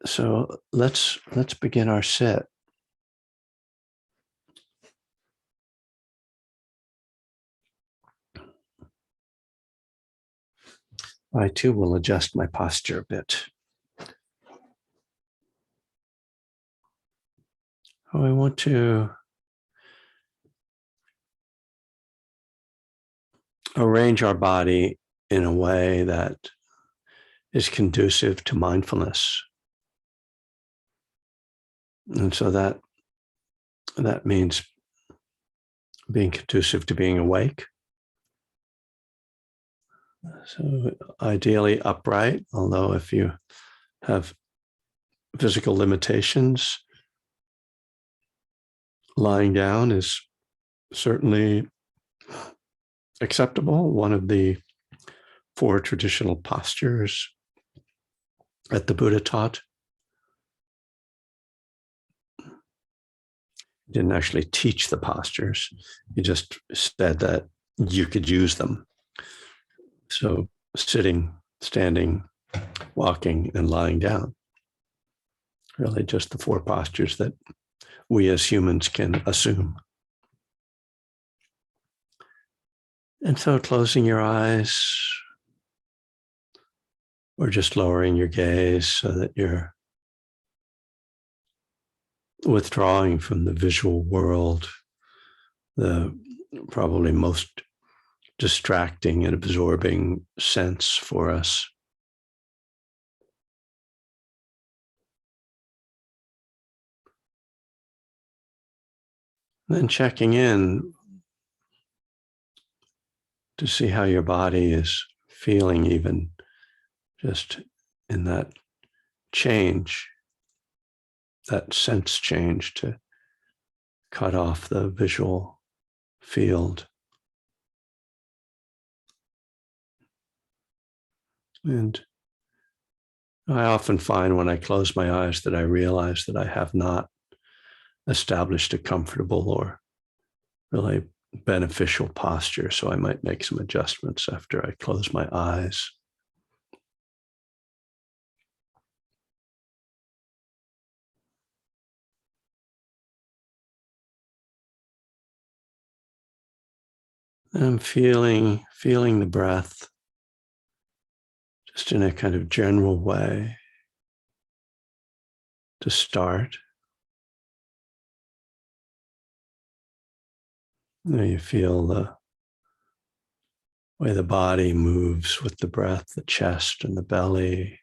So let's begin our sit. I too will adjust my posture a bit. I want to arrange our body in a way that is conducive to mindfulness. And so that means being conducive to being awake. So ideally upright, although if you have physical limitations, lying down is certainly acceptable. One of the four traditional postures that the Buddha taught. He didn't actually teach the postures. He just said that you could use them. So sitting, standing, walking, and lying down. Really just the four postures that we as humans can assume. And so closing your eyes or just lowering your gaze so that you're withdrawing from the visual world, the probably most distracting and absorbing sense for us. Then checking in to see how your body is feeling, even just in that change, that sense change, to cut off the visual field. And I often find when I close my eyes that I realize that I have not established a comfortable or really beneficial posture. So I might make some adjustments after I close my eyes. I'm feeling the breath just in a kind of general way to start. You feel the way the body moves with the breath, the chest and the belly,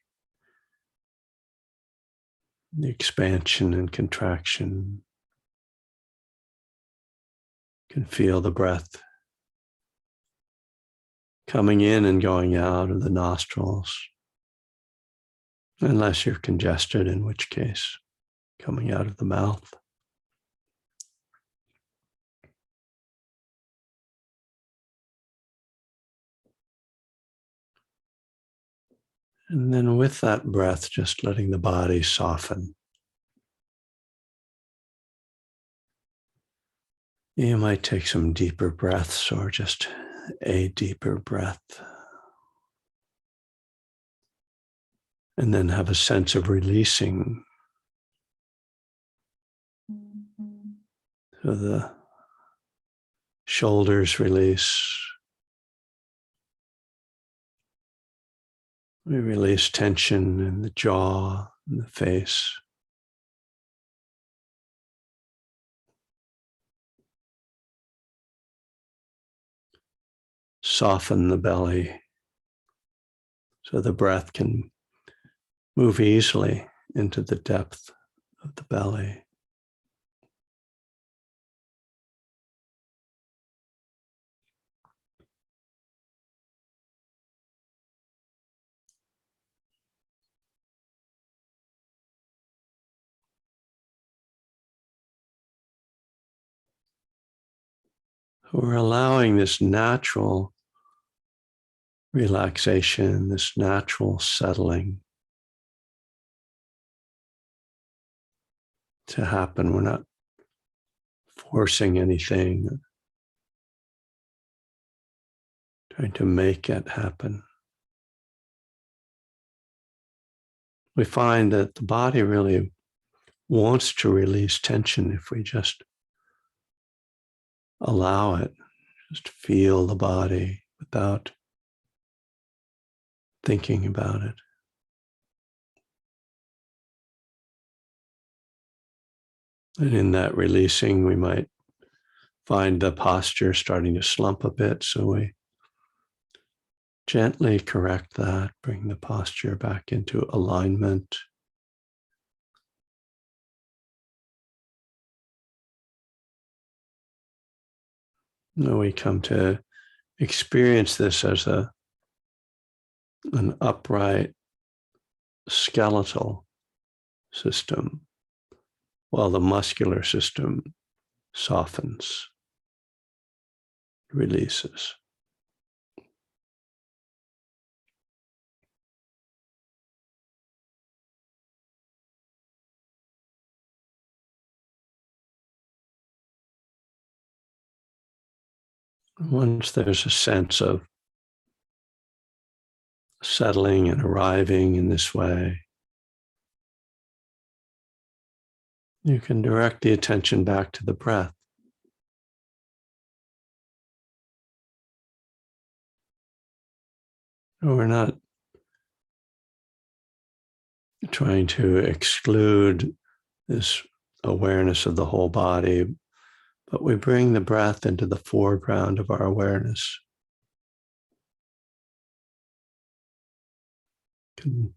the expansion and contraction. You can feel the breath coming in and going out of the nostrils, unless you're congested, in which case coming out of the mouth. And then with that breath, just letting the body soften. You might take some deeper breaths or just a deeper breath. And then have a sense of releasing. So the shoulders release. We release tension in the jaw and the face. Soften the belly so the breath can move easily into the depth of the belly. We're allowing this natural relaxation, this natural settling to happen. We're not forcing anything, trying to make it happen. we find that the body really wants to release tension if we just allow it, just feel the body without thinking about it. And in that releasing, we might find the posture starting to slump a bit. So we gently correct that, bring the posture back into alignment. And we come to experience this as an upright skeletal system, while the muscular system softens, releases. Once there's a sense of settling and arriving in this way, you can direct the attention back to the breath. We're not trying to exclude this awareness of the whole body, but we bring the breath into the foreground of our awareness. Can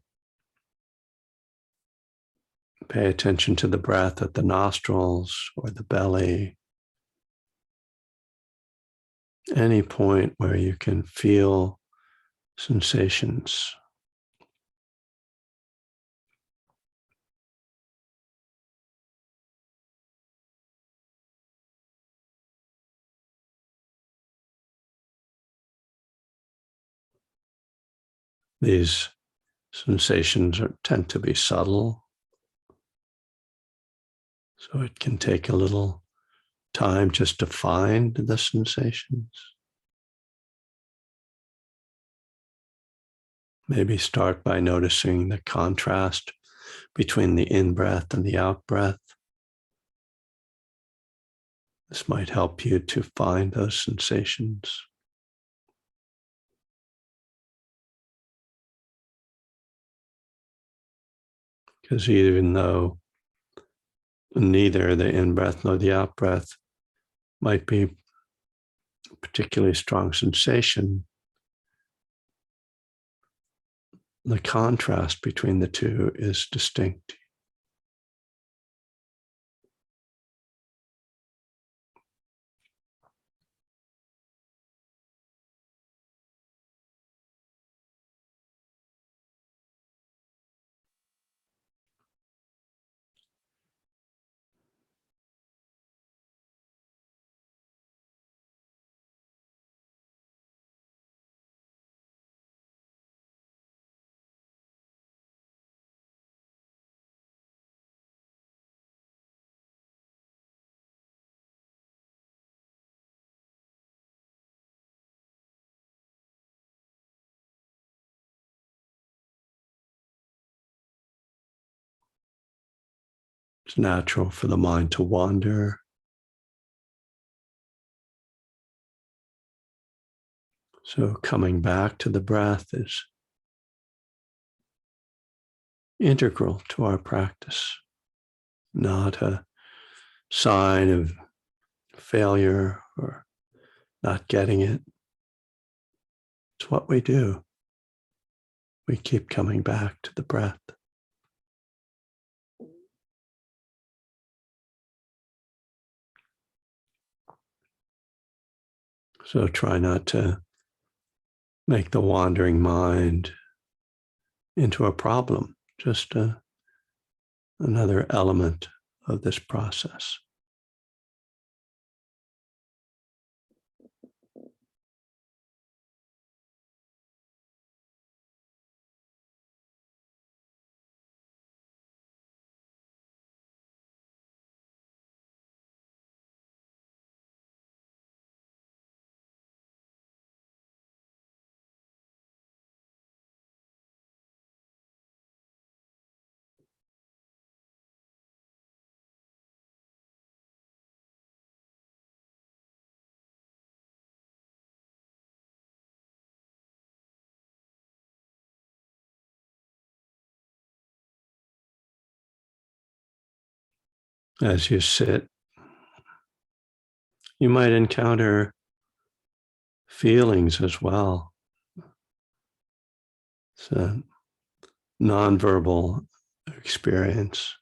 pay attention to the breath at the nostrils or the belly, any point where you can feel sensations. These sensations tend to be subtle, so it can take a little time just to find the sensations. Maybe start by noticing the contrast between the in-breath and the out-breath. This might help you to find those sensations. Because even though neither the in-breath nor the out-breath might be a particularly strong sensation, the contrast between the two is distinct. It's natural for the mind to wander. So coming back to the breath is integral to our practice, not a sign of failure or not getting it. It's what we do. We keep coming back to the breath. So try not to make the wandering mind into a problem, just another element of this process. As you sit, you might encounter feelings as well. It's a nonverbal experience.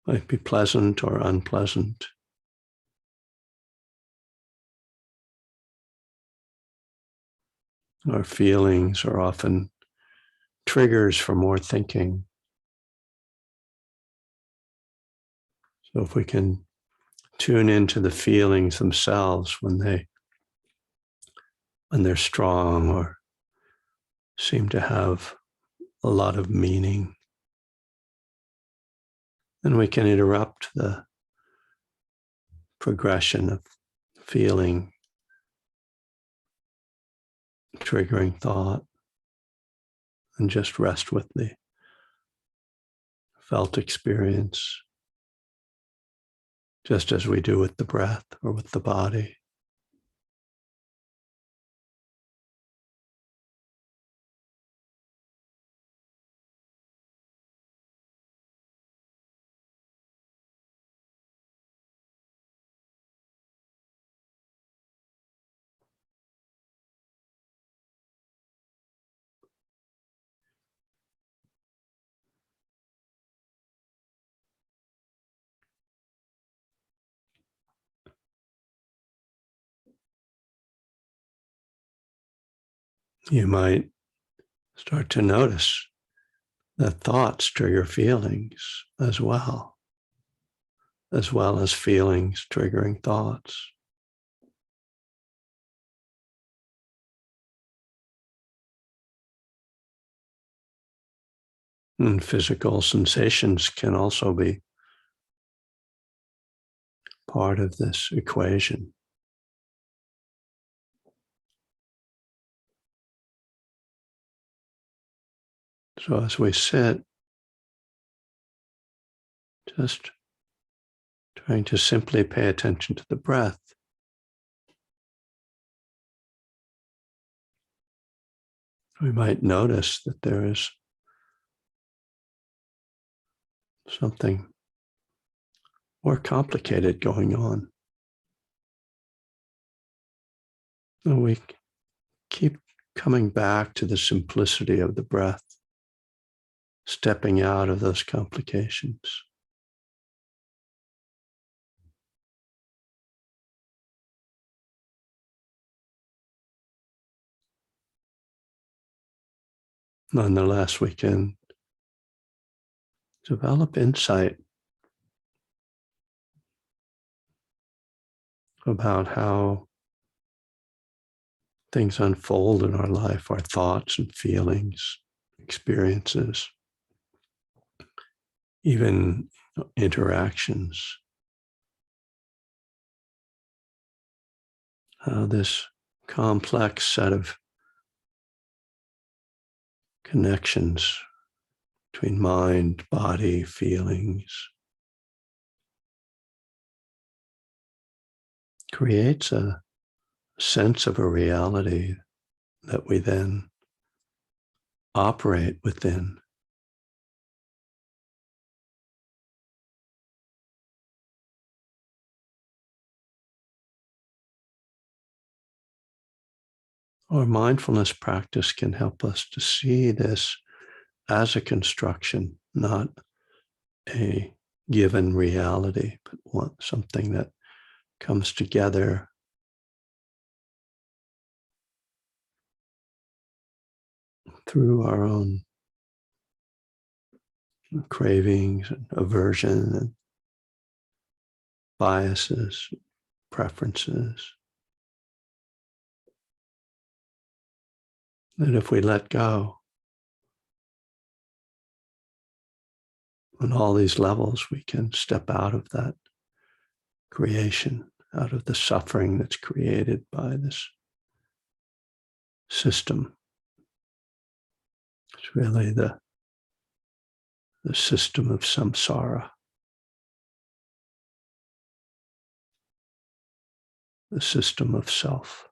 Might be pleasant or unpleasant. Our feelings are often triggers for more thinking. So if we can tune into the feelings themselves when they're strong or seem to have a lot of meaning, then we can interrupt the progression of feeling, triggering thought, and just rest with the felt experience, just as we do with the breath or with the body. You might start to notice that thoughts trigger feelings as well as feelings triggering thoughts. And physical sensations can also be part of this equation. So as we sit, just trying to simply pay attention to the breath, we might notice that there is something more complicated going on. And we keep coming back to the simplicity of the breath, stepping out of those complications. Nonetheless, we can develop insight about how things unfold in our life, our thoughts and feelings, experiences, even interactions. How this complex set of connections between mind, body, feelings creates a sense of a reality that we then operate within. Our mindfulness practice can help us to see this as a construction, not a given reality, but something that comes together through our own cravings and aversion and biases, preferences. That if we let go on all these levels, we can step out of that creation, out of the suffering that's created by this system. It's really the system of samsara, the system of self.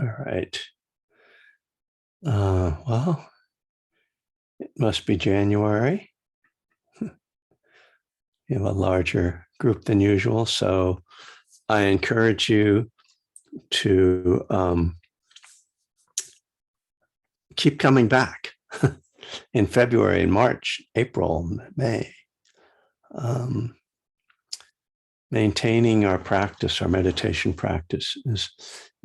All right. Well, it must be January. You have a larger group than usual, so I encourage you to keep coming back in February, and March, April, May. Maintaining our practice, our meditation practice, is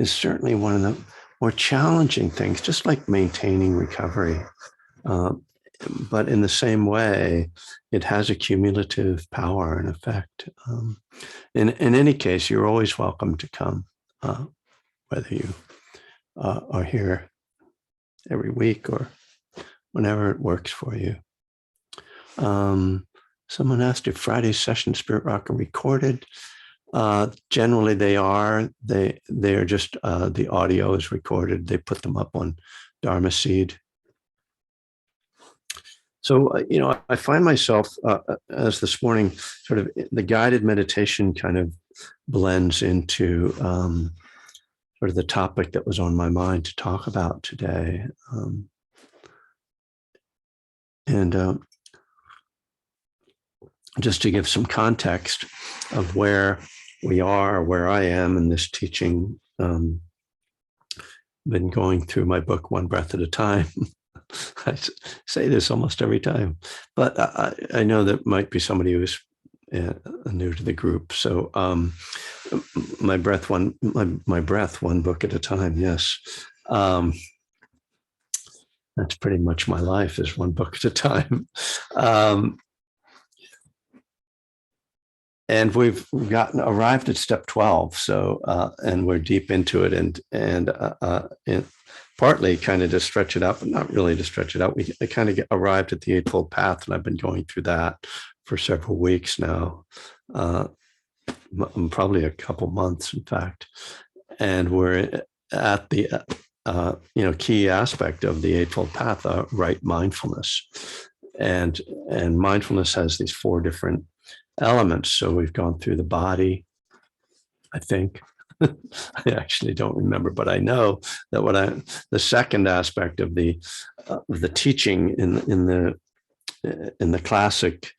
certainly one of the more challenging things, just like maintaining recovery. But in the same way, it has a cumulative power and effect. In any case, you're always welcome to come, whether you are here every week or whenever it works for you. Someone asked if Friday's session Spirit Rock are recorded. Generally, they are. They are just the audio is recorded. They put them up on Dharma Seed. So, I find myself, as this morning, sort of the guided meditation kind of blends into sort of the topic that was on my mind to talk about today. And just to give some context of where we are, where I am in this teaching, been going through my book One Breath at a Time. I say this almost every time, but I know that might be somebody who's new to the group. So my breath, one book at a time. Yes. That's pretty much my life, is one book at a time. And we've arrived at step 12. So, and we're deep into it, and partly kind of to stretch it out, but not really to stretch it out. We kind of arrived at the Eightfold Path, and I've been going through that for several weeks now, probably a couple months, in fact. And we're at the key aspect of the Eightfold Path, right mindfulness, and mindfulness has these 4 different elements. So we've gone through the body, I think. I actually don't remember, but I know that the second aspect of the teaching in the classic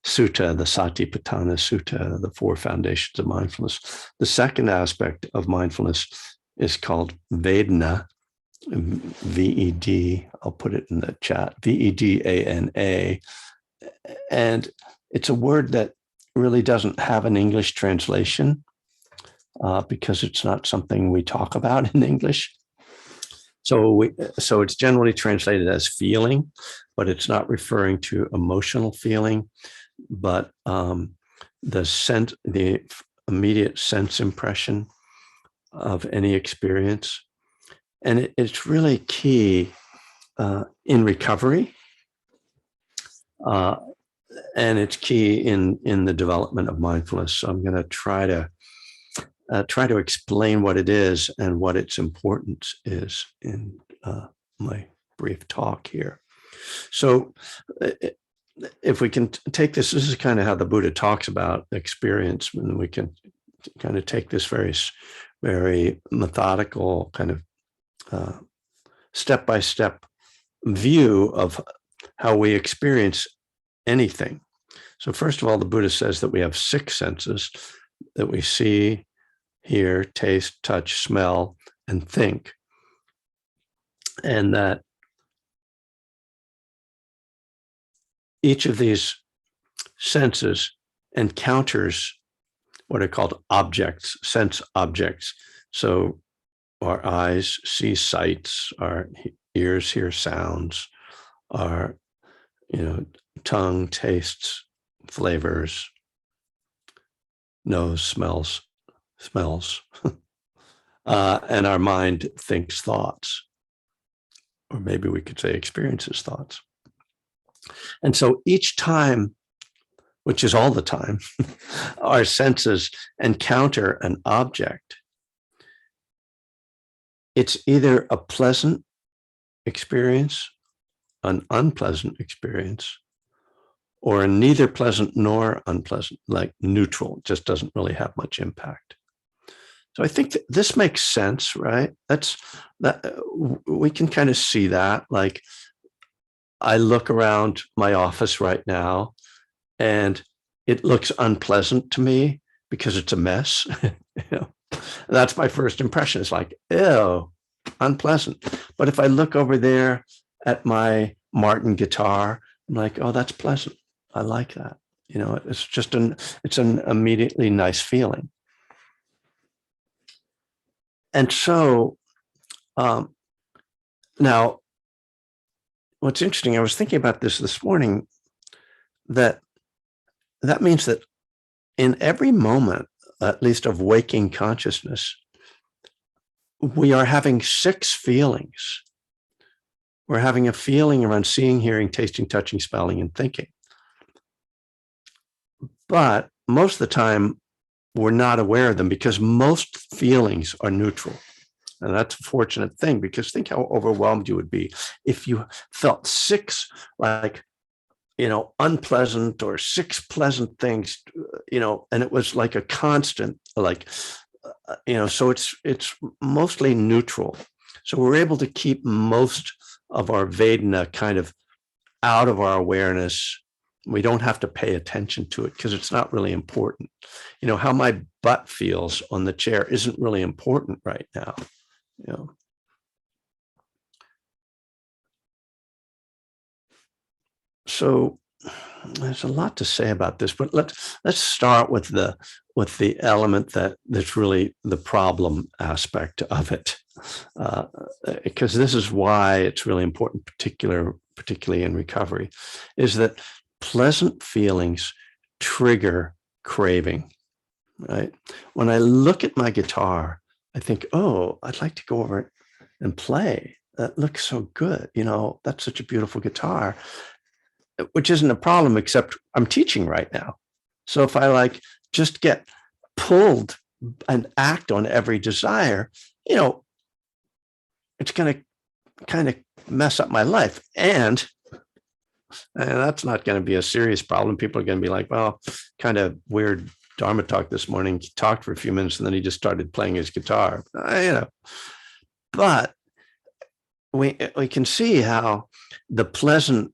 sutta, the Satipatthana Sutta, the Four Foundations of Mindfulness, the second aspect of mindfulness is called Vedna, V-E-D, I'll put it in the chat, V-E-D-A-N-A. And it's a word that really doesn't have an English translation because it's not something we talk about in English. So it's generally translated as feeling, but it's not referring to emotional feeling, but the immediate sense impression of any experience. And it's really key in recovery, and it's key in the development of mindfulness. So I'm going to try to explain what it is and what its importance is in my brief talk here. So if we can take this is kind of how the Buddha talks about experience, and we can kind of take this very, very methodical kind of step-by-step view of how we experience anything. So first of all, the Buddha says that we have 6 senses, that we see, hear, taste, touch, smell, and think. And that each of these senses encounters what are called objects, sense objects. So our eyes see sights, our ears hear sounds, our tongue tastes flavors, nose smells, and our mind thinks thoughts, or maybe we could say experiences thoughts. And so each time, which is all the time, our senses encounter an object, it's either a pleasant experience, an unpleasant experience, or a neither pleasant nor unpleasant, like neutral, just doesn't really have much impact. So I think that this makes sense, right? We can kind of see that. Like, I look around my office right now and it looks unpleasant to me because it's a mess. You know, that's my first impression. It's like, ew, unpleasant. But if I look over there at my Martin guitar, I'm like, oh, that's pleasant. I like that. You know, it's an immediately nice feeling. And so now, what's interesting, I was thinking about this morning, that means that in every moment, at least of waking consciousness, we are having 6 feelings. We're having a feeling around seeing, hearing, tasting, touching, smelling, and thinking. But most of the time, we're not aware of them because most feelings are neutral. And that's a fortunate thing, because think how overwhelmed you would be if you felt 6, like, unpleasant or 6 pleasant things, and it was like a constant, like, so it's mostly neutral. So we're able to keep most of our vedana kind of out of our awareness. We don't have to pay attention to it because it's not really important. How my butt feels on the chair isn't really important right now. So there's a lot to say about this, but let's start with the element that's really the problem aspect of it, because this is why it's really important, particularly in recovery, is that pleasant feelings trigger craving. Right? When I look at my guitar, I think, oh, I'd like to go over and play. That looks so good. That's such a beautiful guitar, which isn't a problem, except I'm teaching right now. So if I just get pulled and act on every desire, it's going to kind of mess up my life. And that's not going to be a serious problem. People are going to be like, well, kind of weird Dharma talk this morning. He talked for a few minutes and then he just started playing his guitar. But we can see how the pleasant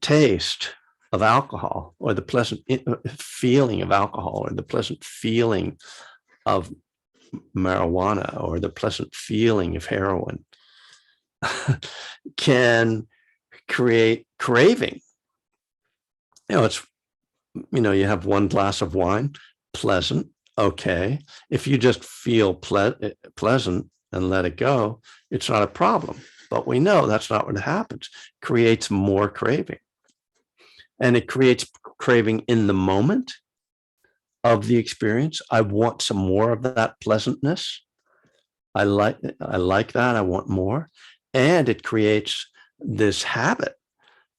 taste of alcohol, or the pleasant feeling of alcohol, or the pleasant feeling of marijuana, or the pleasant feeling of heroin can create craving. It's, you have one glass of wine, pleasant, okay. If you just feel pleasant and let it go, it's not a problem. But we know that's not what happens. It creates more craving. And it creates craving in the moment of the experience. I want some more of that pleasantness. I like that. I want more. And it creates this habit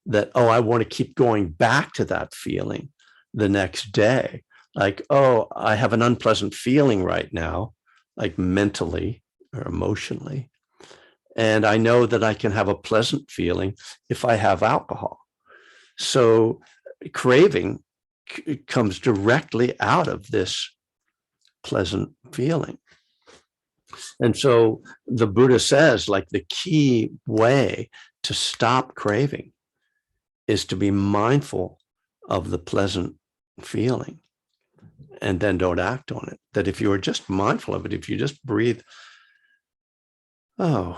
that, oh, I want to keep going back to that feeling the next day. Like, oh, I have an unpleasant feeling right now, like mentally or emotionally. And I know that I can have a pleasant feeling if I have alcohol. So craving comes directly out of this pleasant feeling. And so the Buddha says, the key way to stop craving is to be mindful of the pleasant feeling and then don't act on it. That if you are just mindful of it, if you just breathe, oh,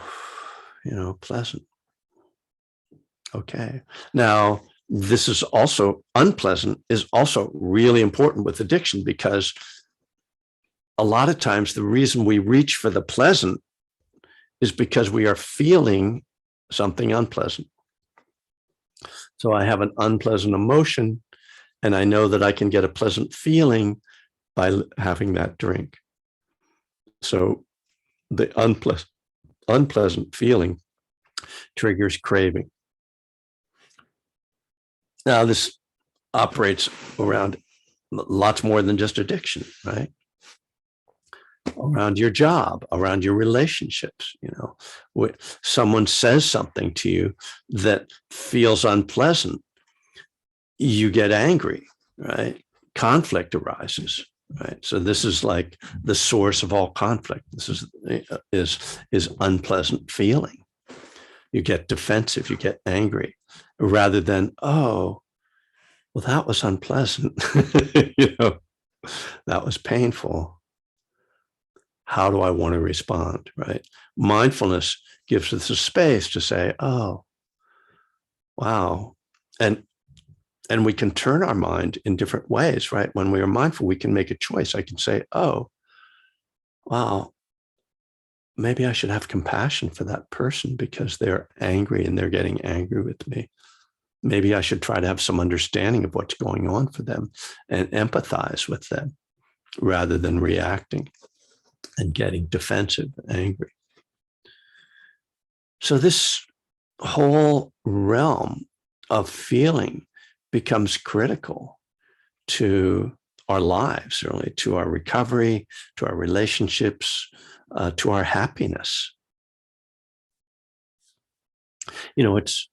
pleasant. Okay. Now, this is also unpleasant, is also really important with addiction, because a lot of times the reason we reach for the pleasant is because we are feeling something unpleasant. So I have an unpleasant emotion, and I know that I can get a pleasant feeling by having that drink. So the unpleasant feeling triggers craving. Now, this operates around lots more than just addiction, right? Around your job, around your relationships. Someone says something to you that feels unpleasant, you get angry, right? Conflict arises. right? So this is like the source of all conflict. This is unpleasant feeling. You get defensive, you get angry, rather than, oh, well, that was unpleasant. That was painful. How do I want to respond, right? Mindfulness gives us a space to say, oh, wow. And we can turn our mind in different ways, right? When we are mindful, we can make a choice. I can say, oh, wow, maybe I should have compassion for that person because they're angry and they're getting angry with me. Maybe I should try to have some understanding of what's going on for them and empathize with them rather than reacting and getting defensive and angry. So this whole realm of feeling becomes critical to our lives, certainly to our recovery, to our relationships, to our happiness. It's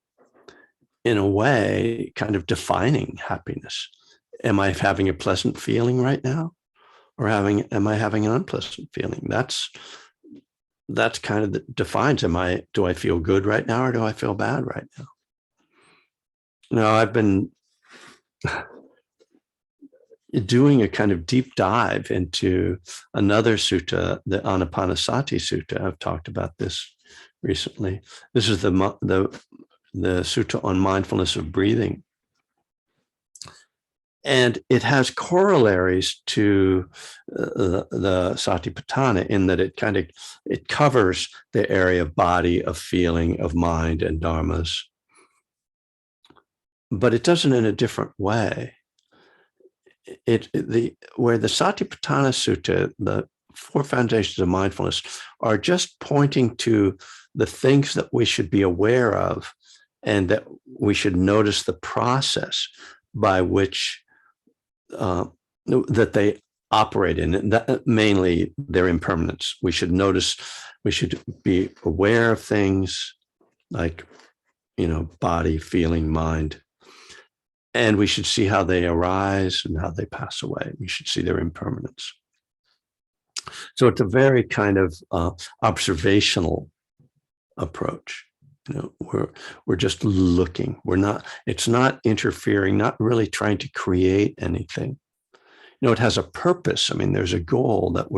in a way kind of defining happiness. Am I having a pleasant feeling right now? Or am I having an unpleasant feeling? That's kind of defines, do I feel good right now or do I feel bad right now? Now, I've been doing a kind of deep dive into another sutta, the Anapanasati Sutta. I've talked about this recently. This is the sutta on mindfulness of breathing. And it has corollaries to the Satipatthana in that it covers the area of body, of feeling, of mind, and dharmas. But it does it in a different way. Where the Satipatthana Sutta, the Four Foundations of Mindfulness, are just pointing to the things that we should be aware of and that we should notice the process by which that they operate in, and that mainly their impermanence. We should be aware of things like, body, feeling, mind, and we should see how they arise and how they pass away. We should see their impermanence. So it's a very kind of observational approach. We're just looking. It's not interfering, not really trying to create anything. It has a purpose. There's a goal that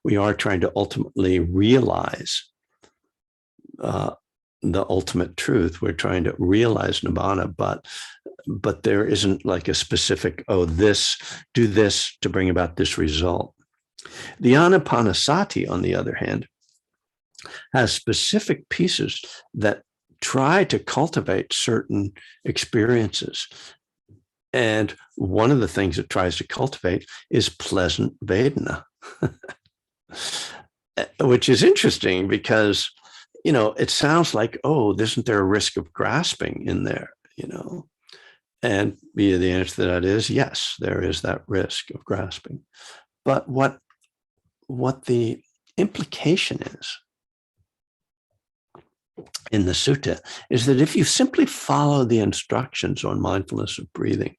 we are trying to ultimately realize the ultimate truth. We're trying to realize nibbana, but there isn't like a specific, do this to bring about this result. The Anapanasati, on the other hand, has specific pieces that try to cultivate certain experiences. And one of the things it tries to cultivate is pleasant vedana, which is interesting because, it sounds like, isn't there a risk of grasping in there, And the answer to that is yes, there is that risk of grasping. But what the implication is in the sutta is that if you simply follow the instructions on mindfulness of breathing,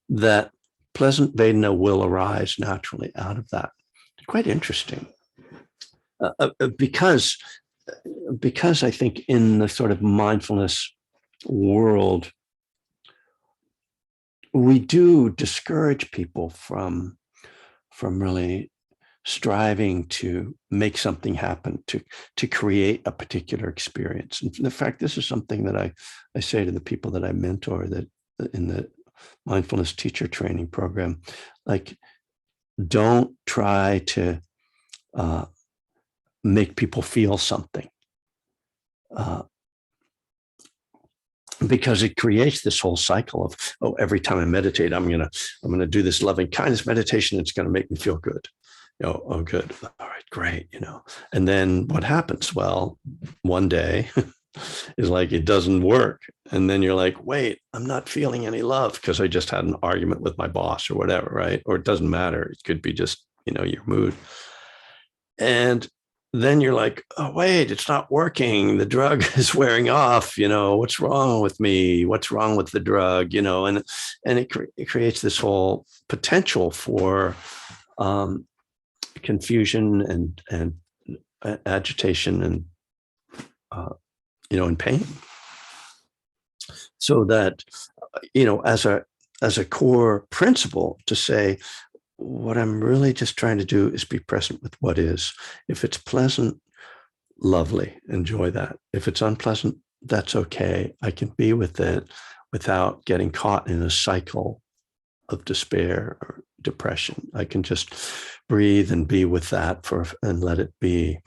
that pleasant vedana will arise naturally out of that. It's quite interesting because I think in the sort of mindfulness world, we do discourage people from really striving to make something happen, to create a particular experience. And in fact, this is something that I say to the people that I mentor, that in the mindfulness teacher training program, like, don't try to make people feel something, because it creates this whole cycle of, every time I meditate, I'm gonna do this loving kindness meditation. It's going to make me feel good. Oh, good. All right, great. And then what happens? Well, one day is like, it doesn't work. And then you're like, wait, I'm not feeling any love because I just had an argument with my boss or whatever, right? Or it doesn't matter. It could be just, your mood. And then you're like, oh, wait, it's not working. The drug is wearing off. What's wrong with me? What's wrong with the drug? And it creates this whole potential for confusion and agitation and and pain. So that as a core principle, to say, what I'm really just trying to do is be present with what is. If it's pleasant, lovely, enjoy that. If it's unpleasant, that's okay. I can be with it without getting caught in a cycle of despair or depression. I can just breathe and be with that and let it be.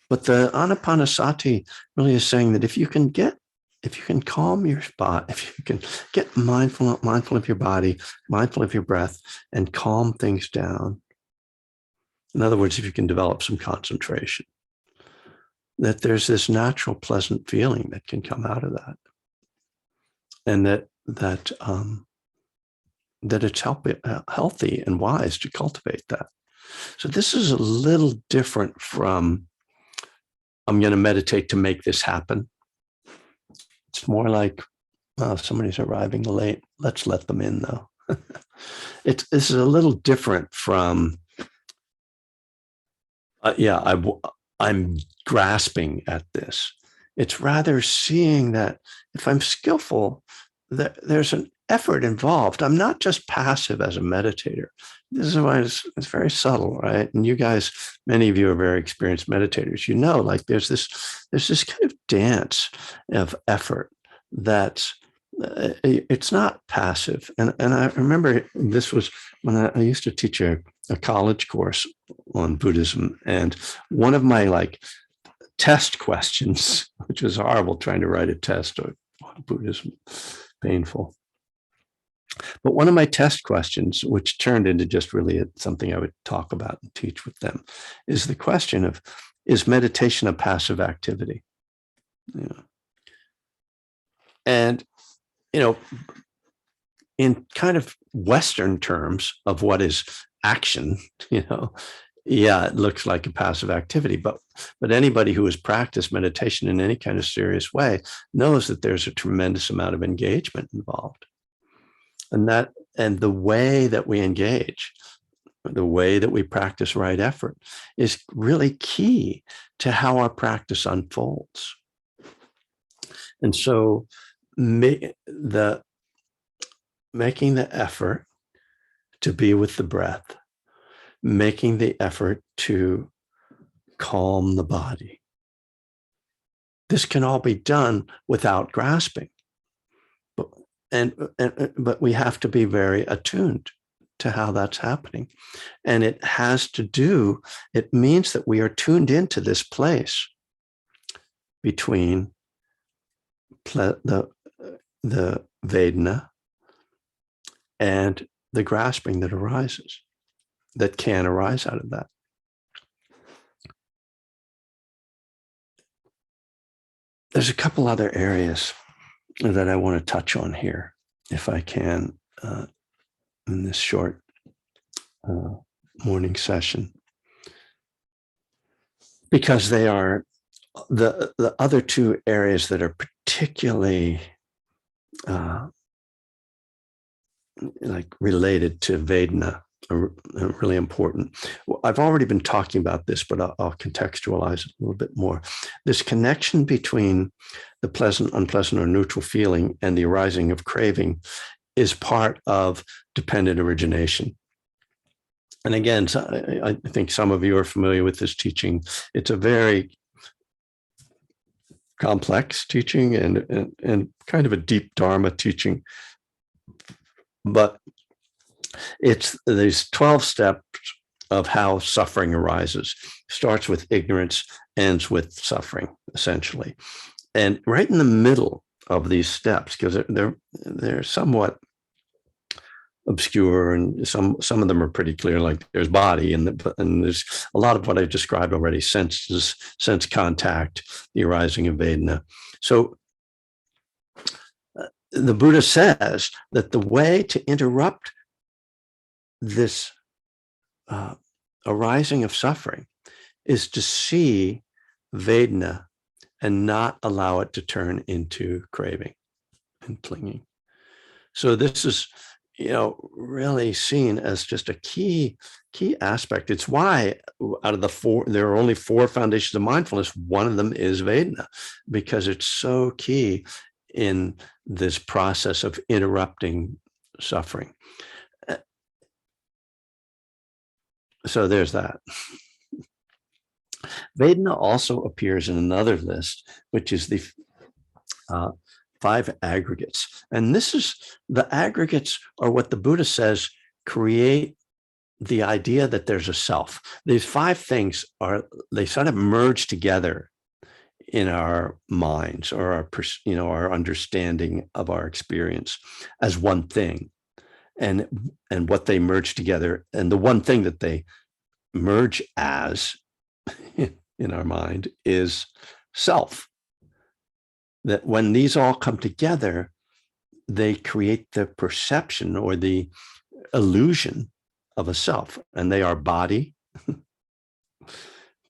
But the Anapanasati really is saying that if you can calm your spot, if you can get mindful of your body, mindful of your breath, and calm things down. In other words, if you can develop some concentration, that there's this natural, pleasant feeling that can come out of that, and that it's healthy and wise to cultivate that. So this is a little different from, I'm going to meditate to make this happen. It's more like, somebody's arriving late. Let's let them in, though. This is a little different from, I'm grasping at this. It's rather seeing that if I'm skillful, there's an effort involved. I'm not just passive as a meditator. This is why it's very subtle, right? And you guys, many of you are very experienced meditators. Like there's this kind of dance of effort that's it's not passive. And I remember this was when I used to teach a college course on Buddhism, and one of my test questions, which was horrible trying to write a test on Buddhism, painful. But one of my test questions, which turned into just really something I would talk about and teach with them, is the question of, is meditation a passive activity? And, in kind of Western terms of what is action, it looks like a passive activity, but anybody who has practiced meditation in any kind of serious way knows that there's a tremendous amount of engagement involved. And the way that we engage, the way that we practice right effort, is really key to how our practice unfolds. And so making the effort to be with the breath, making the effort to calm the body. This can all be done without grasping. But we have to be very attuned to how that's happening. And it means that we are tuned into this place between the vedana and the grasping that can arise out of that. There's a couple other areas that I want to touch on here, if I can, in this short morning session, because they are the other two areas that are particularly related to Vedna, are really important. I've already been talking about this, but I'll contextualize it a little bit more. This connection between the pleasant, unpleasant, or neutral feeling and the arising of craving is part of dependent origination. And again, I think some of you are familiar with this teaching. It's a very complex teaching and kind of a deep Dharma teaching. But it's these 12 steps of how suffering arises. Starts with ignorance, ends with suffering, essentially. And right in the middle of these steps, because they're somewhat obscure, and some of them are pretty clear, like there's body, and there's a lot of what I described already: senses, sense contact, the arising of Vedna. So the Buddha says that the way to interrupt this arising of suffering is to see Vedna and not allow it to turn into craving and clinging. So this is really seen as just a key aspect. It's why out of the four, there are only four foundations of mindfulness. One of them is Vedna, because it's so key in this process of interrupting suffering. So there's that. Vedna also appears in another list, which is the five aggregates. And the aggregates are what the Buddha says create the idea that there's a self. These five things they sort of merge together in our minds, or our understanding of our experience as one thing. And what they merge together, and the one thing that they merge as in our mind is self. That when these all come together, they create the perception or the illusion of a self, and they are body,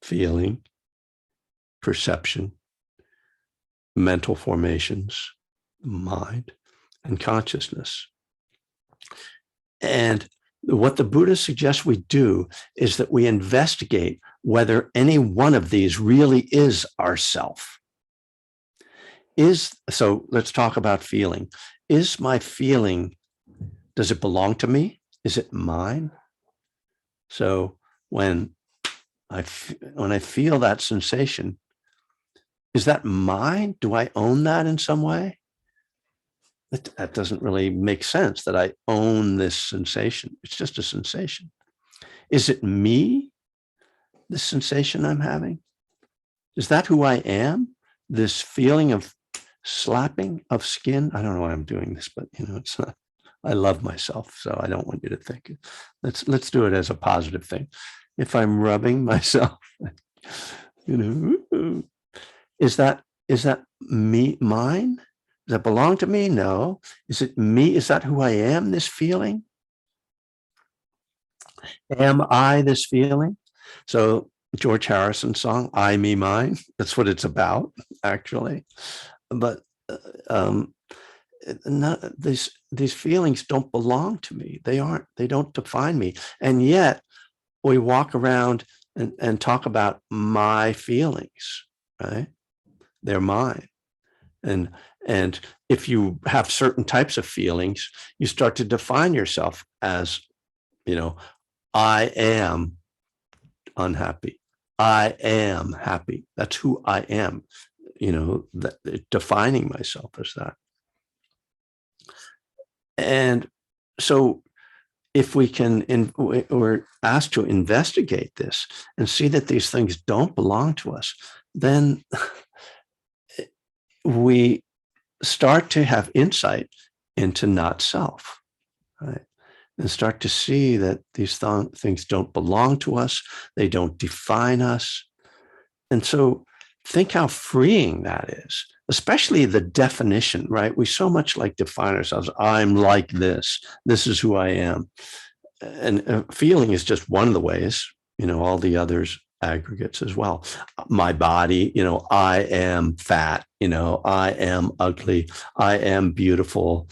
feeling, perception, mental formations, mind, and consciousness. And what the Buddha suggests we do is that we investigate whether any one of these really is ourself. So let's talk about feeling. Is my feeling, does it belong to me? Is it mine? So when I feel that sensation, is that mine? Do I own that in some way? That doesn't really make sense, that I own this sensation. It's just a sensation. Is it me, this sensation I'm having? Is that who I am? This feeling of slapping of skin? I don't know why I'm doing this, but it's not. I love myself, so I don't want you to think. Let's do it as a positive thing. If I'm rubbing myself, is that me, mine? Does that belong to me? No. Is it me? Is that who I am, this feeling? Am I this feeling? So George Harrison's song, I, Me, Mine, that's what it's about, actually. But these feelings don't belong to me. They don't define me. And yet we walk around and talk about my feelings, right? They're mine. And if you have certain types of feelings, you start to define yourself as, I am unhappy. I am happy. That's who I am, defining myself as that. And so if we can, we're asked to investigate this and see that these things don't belong to us, then we start to have insight into not self, right? And start to see that these things don't belong to us. They don't define us. And so think how freeing that is, especially the definition, right? We so much define ourselves. I'm like this. This is who I am. And feeling is just one of the ways, all the others aggregates as well. My body, I am fat, I am ugly, I am beautiful,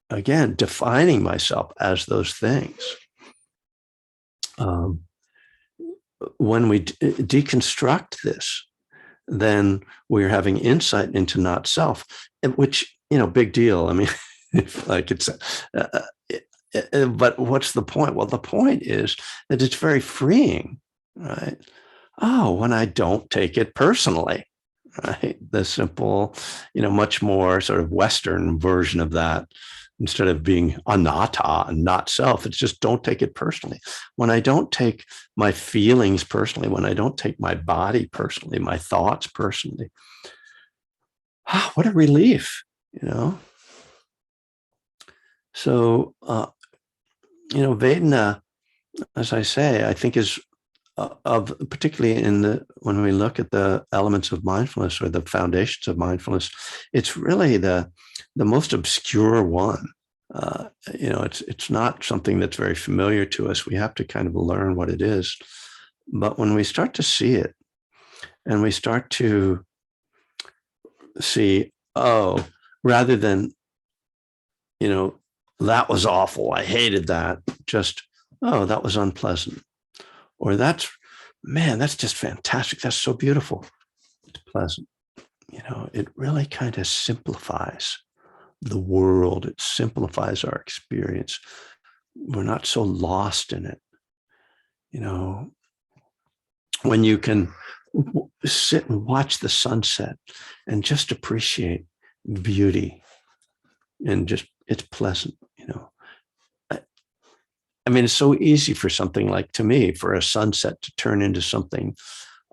again, defining myself as those things. When we deconstruct this, then we're having insight into not self, which, big deal. I mean, but what's the point? Well, the point is that it's very freeing, right? Oh, when I don't take it personally, right? The simple, much more sort of Western version of that, instead of being anatta and not self, it's just don't take it personally. When I don't take my feelings personally, when I don't take my body personally, my thoughts personally, what a relief, So, Vedna, as I say, I think is particularly when we look at the elements of mindfulness or the foundations of mindfulness, it's really the most obscure one. It's not something that's very familiar to us. We have to kind of learn what it is. But when we start to see it, and we start to see, rather than, that was awful. I hated that. Just, oh, that was unpleasant. Or that's, man, that's just fantastic. That's so beautiful. It's pleasant. It really kind of simplifies the world. It simplifies our experience. We're not so lost in it. When you can sit and watch the sunset and just appreciate beauty and just, it's pleasant. I mean, it's so easy for something like, to me, for a sunset to turn into something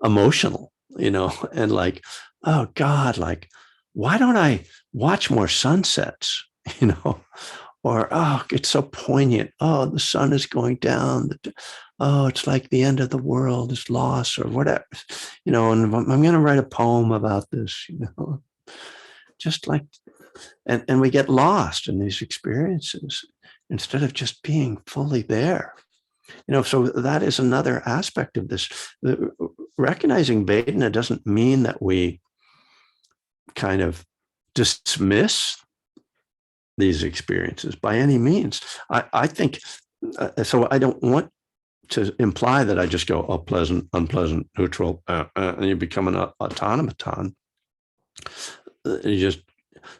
emotional, and like, oh God, like, why don't I watch more sunsets, or, oh, it's so poignant. Oh, the sun is going down. Oh, it's like the end of the world is lost or whatever, and I'm going to write a poem about this, just like, and we get lost in these experiences instead of just being fully there. So that is another aspect of this. Recognizing Vedna doesn't mean that we kind of dismiss these experiences by any means. I think, so I don't want to imply that I just go, oh, pleasant, unpleasant, neutral, and you become an automaton.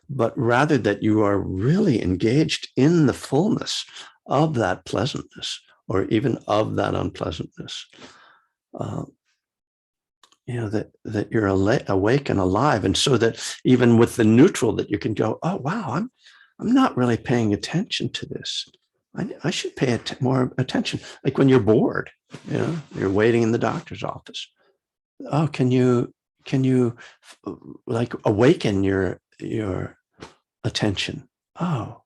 But rather that you are really engaged in the fullness of that pleasantness, or even of that unpleasantness. That you're awake and alive, and so that even with the neutral, that you can go, oh wow, I'm not really paying attention to this. I should pay more attention. Like when you're bored, you're waiting in the doctor's office. Oh, can you like awaken your attention? Oh,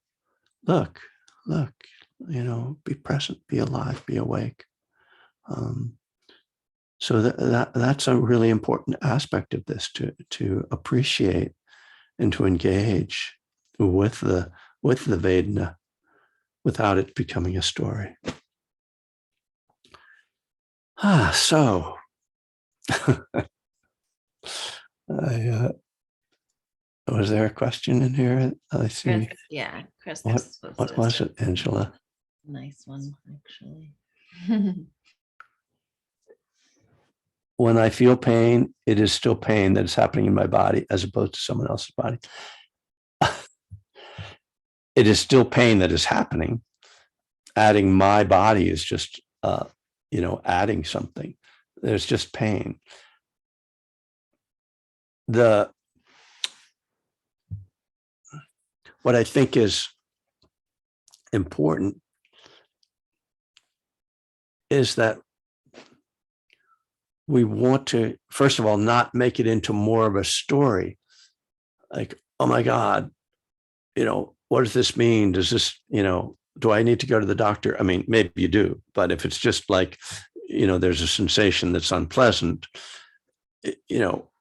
look, be present, be alive, be awake. So that's a really important aspect of this, to appreciate and to engage with the Vedna without it becoming a story. So was there a question in here? I see. Chris. What was it, Angela? Nice one, actually. When I feel pain, it is still pain that is happening in my body as opposed to someone else's body. It is still pain that is happening. Adding my body is just, adding something. There's just pain. What I think is important is that we want to, first of all, not make it into more of a story. Like, oh my God, what does this mean? Does this, do I need to go to the doctor? I mean, maybe you do, but if it's just like, there's a sensation that's unpleasant,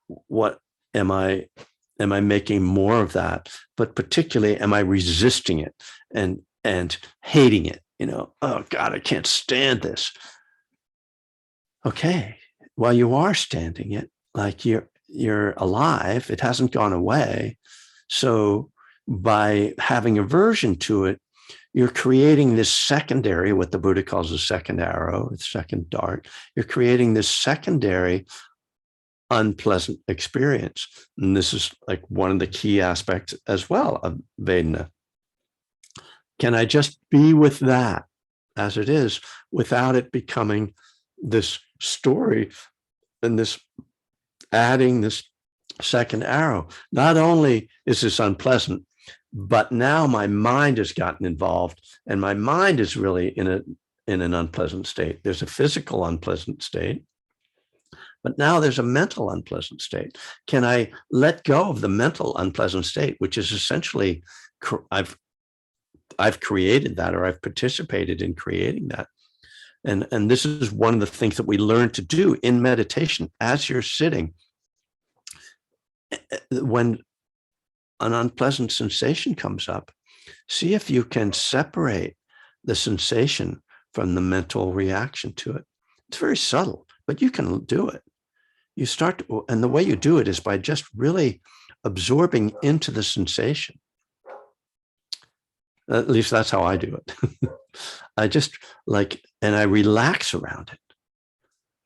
what am I making more of that? But particularly, am I resisting it and hating it? Oh God, I can't stand this. Okay. Well, you are standing it, like you're alive. It hasn't gone away. So by having aversion to it, you're creating this secondary, what the Buddha calls a second arrow, the second dart. You're creating this secondary unpleasant experience. And this is like one of the key aspects as well of Vedna. Can I just be with that as it is without it becoming this story and this adding this second arrow? Not only is this unpleasant, but now my mind has gotten involved, and my mind is really in an unpleasant state. There's a physical unpleasant state, but now there's a mental unpleasant state. Can I let go of the mental unpleasant state, which is essentially, I've created that, or I've participated in creating that. And this is one of the things that we learn to do in meditation. As you're sitting, when an unpleasant sensation comes up, see if you can separate the sensation from the mental reaction to it. It's very subtle, but you can do it. You start to, and the way you do it is by just really absorbing into the sensation. At least that's how I do it. I just like, and I relax around it.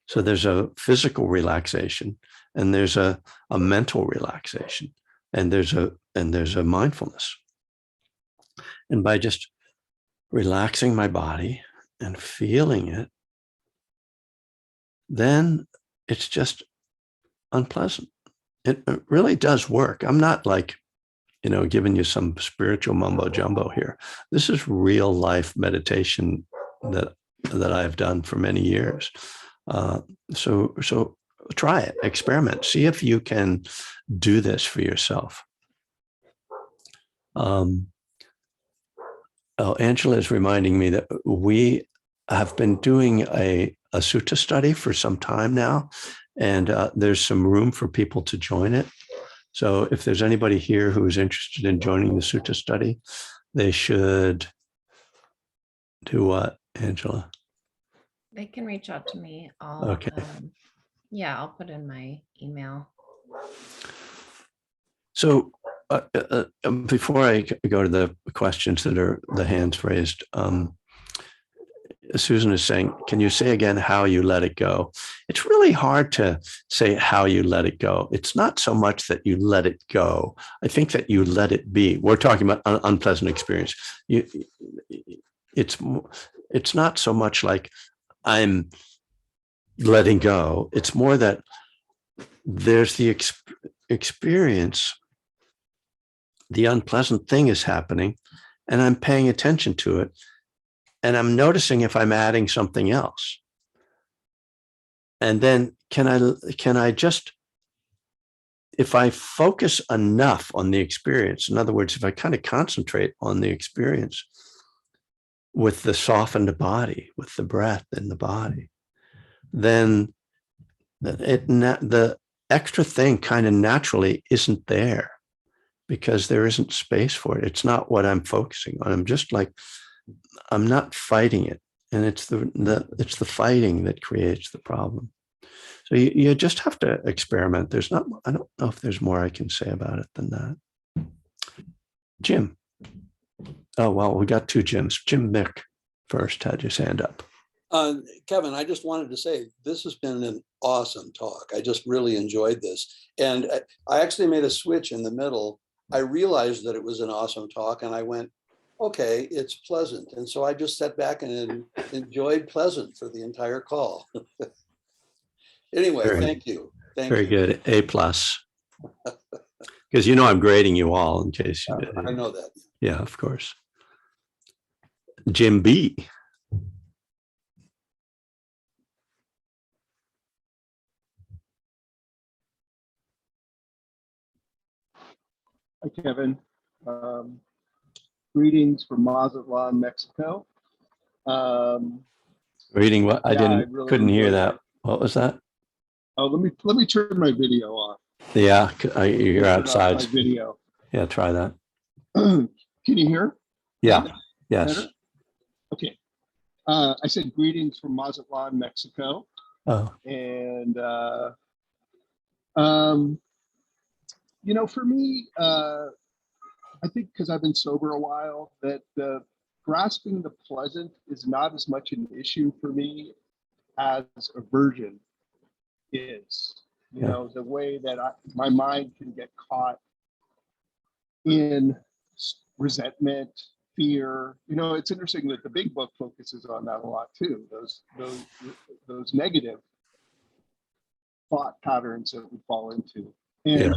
So there's a physical relaxation, and there's a mental relaxation, and there's a mindfulness. And by just relaxing my body and feeling it, then it's just unpleasant. It really does work. I'm not like, giving you some spiritual mumbo jumbo here. This is real life meditation that I've done for many years. So try it, experiment, see if you can do this for yourself. Angela is reminding me that we have been doing a sutta study for some time now, and there's some room for people to join it. So if there's anybody here who is interested in joining the sutta study, they should do what, Angela? They can reach out to me. Okay. I'll put in my email. So before I go to the questions that are the hands raised, Susan is saying, can you say again how you let it go? It's really hard to say how you let it go. It's not so much that you let it go. I think that you let it be. We're talking about an unpleasant experience. It's not so much like I'm letting go. It's more that there's the experience. The unpleasant thing is happening, and I'm paying attention to it. And I'm noticing if I'm adding something else. And then can I just, if I focus enough on the experience, in other words, if I kind of concentrate on the experience with the softened body, with the breath in the body, then the extra thing kind of naturally isn't there, because there isn't space for it. It's not what I'm focusing on. I'm just like, I'm not fighting it, and it's the fighting that creates the problem. So you just have to experiment. I don't know if there's more I can say about it than that. Jim. Oh, well, we got two Jims. Jim Mick first had his hand up. Kevin, I just wanted to say this has been an awesome talk. I just really enjoyed this, and I actually made a switch in the middle. I realized that it was an awesome talk, and I went, okay, it's pleasant. And so I just sat back and enjoyed pleasant for the entire call. Anyway, thank you. Very good. A+. Because I'm grading you all in case you did. I know that. Yeah, of course. Jim B. Hi, Kevin. Greetings from Mazatlan, Mexico. Reading what? I couldn't hear that. What was that? Oh, let me turn my video off. Yeah, you're outside. My video. Yeah, try that. Can you hear? Yeah. Yes. Better? Okay. I said greetings from Mazatlan, Mexico. Oh. And for me, I think because I've been sober a while, that grasping the pleasant is not as much an issue for me as aversion is. The way that my mind can get caught in resentment, fear. It's interesting that the big book focuses on that a lot too. Those negative thought patterns that we fall into. And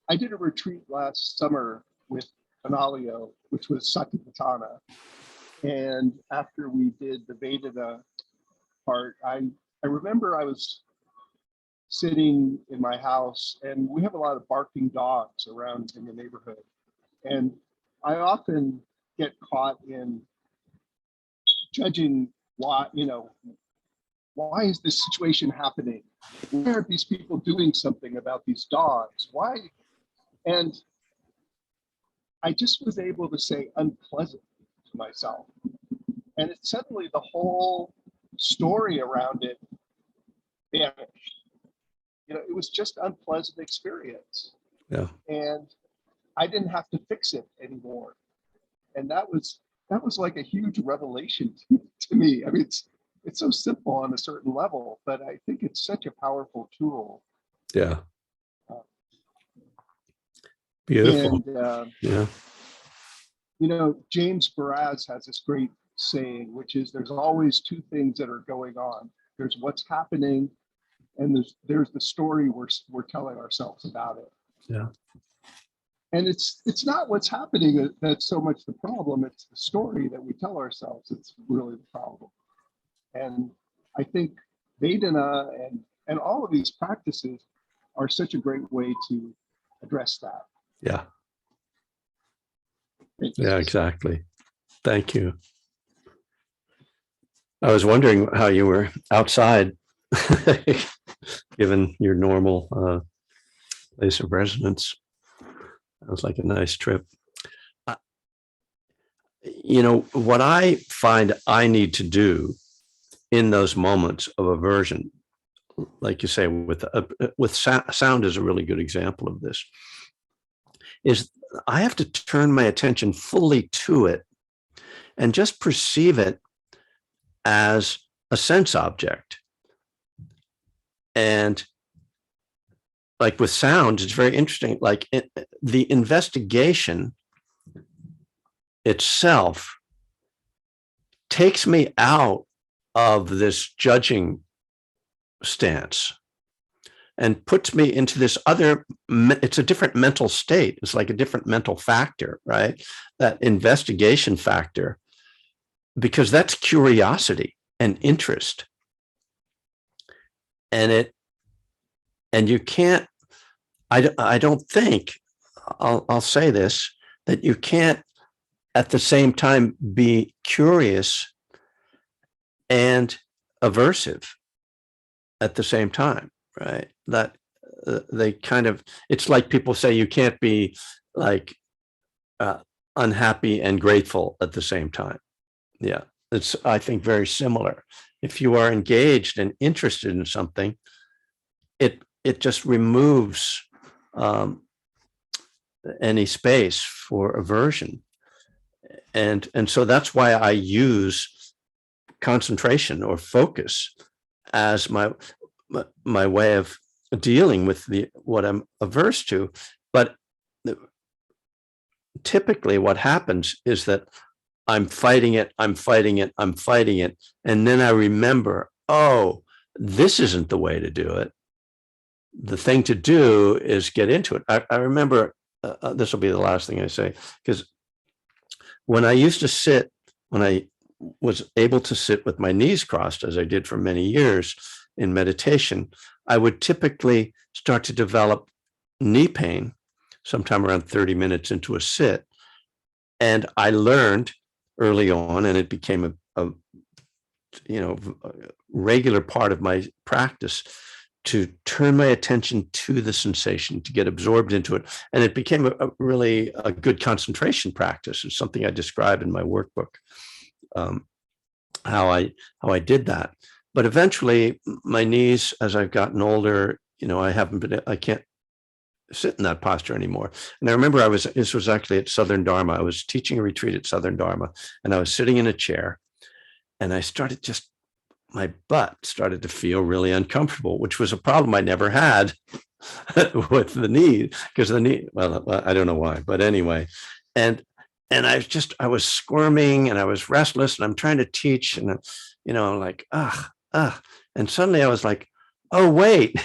I did a retreat last summer with Analio, which was Satipatthana. And after we did the Vedana part, I remember I was sitting in my house, and we have a lot of barking dogs around in the neighborhood. And I often get caught in judging why is this situation happening? Why aren't these people doing something about these dogs? Why? And I just was able to say unpleasant to myself. And suddenly the whole story around it vanished. It was just unpleasant experience. Yeah. And I didn't have to fix it anymore. And that was like a huge revelation to me. I mean, it's so simple on a certain level, but I think it's such a powerful tool. Yeah. Uh, Beautiful. And Yeah. you know, James Baraz has this great saying, which is there's always two things that are going on. There's what's happening, and there's the story we're telling ourselves about it. Yeah. And it's not what's happening that's so much the problem. It's the story that we tell ourselves that's really the problem. And I think Vedana and all of these practices are such a great way to address that. Yeah. Yeah, exactly. Thank you. I was wondering how you were outside, given your normal place of residence. That was like a nice trip. You know, what I find I need to do in those moments of aversion, like you say, with sound is a really good example of this, is I have to turn my attention fully to it and just perceive it as a sense object. And like with sound, it's very interesting. Like the investigation itself takes me out of this judging stance and puts me into this other, it's a different mental state. It's like a different mental factor, right? That investigation factor, because that's curiosity and interest. And you can't, I don't think, I'll say this, that you can't at the same time be curious and aversive at the same time, right? That they kind of, it's like people say you can't be like unhappy and grateful at the same time. Yeah, it's, I think, very similar. If you are engaged and interested in something, it just removes any space for aversion. And so that's why I use concentration or focus as my way of dealing with what I'm averse to. But typically what happens is that I'm fighting it. And then I remember, oh, this isn't the way to do it. The thing to do is get into it. I remember, this will be the last thing I say, because when I used to sit, when I was able to sit with my knees crossed, as I did for many years in meditation, I would typically start to develop knee pain sometime around 30 minutes into a sit. And I learned early on, and it became a regular part of my practice, to turn my attention to the sensation, to get absorbed into it. And it became a really good concentration practice. It's something I describe in my workbook, how I did that. But eventually my knees, as I've gotten older, I can't sit in that posture anymore. And I remember this was actually at Southern Dharma. I was teaching a retreat at Southern Dharma, and I was sitting in a chair, and I started my butt started to feel really uncomfortable, which was a problem I never had with the knee, because the knee, well, I don't know why, but anyway. And I was squirming and I was restless, and I'm trying to teach, and I'm like, and suddenly I was like, oh, wait,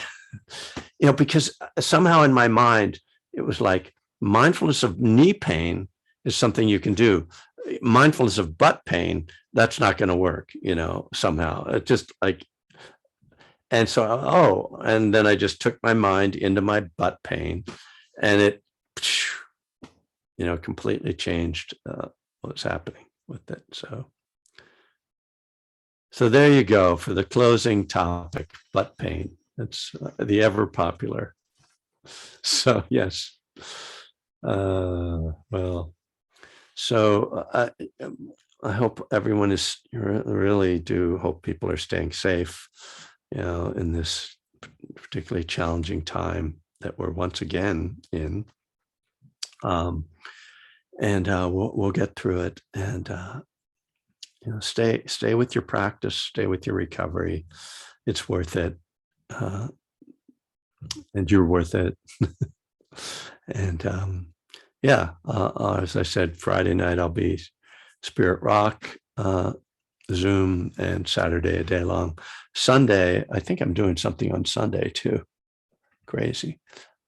because somehow in my mind, it was like mindfulness of knee pain is something you can do. Mindfulness of butt pain, that's not going to work, somehow. It just like, and so, and then I just took my mind into my butt pain, and it, completely changed what was happening with it. So there you go for the closing topic, butt pain. It's the ever popular. So yes. Well, so I hope everyone is, really do hope people are staying safe, in this particularly challenging time that we're once again in. and we'll get through it. And stay with your practice, stay with your recovery. It's worth it, and you're worth it. And as I said, Friday night I'll be Spirit Rock, Zoom, and Saturday a day long. Sunday, I think I'm doing something on Sunday too. Crazy.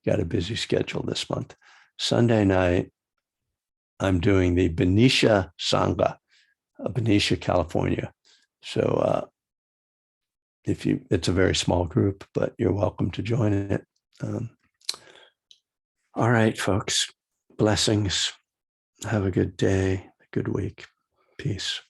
Got a busy schedule this month. Sunday night, I'm doing the Benicia Sangha, Benicia, California. So it's a very small group, but you're welcome to join it. All right, folks. Blessings. Have a good day, a good week. Peace.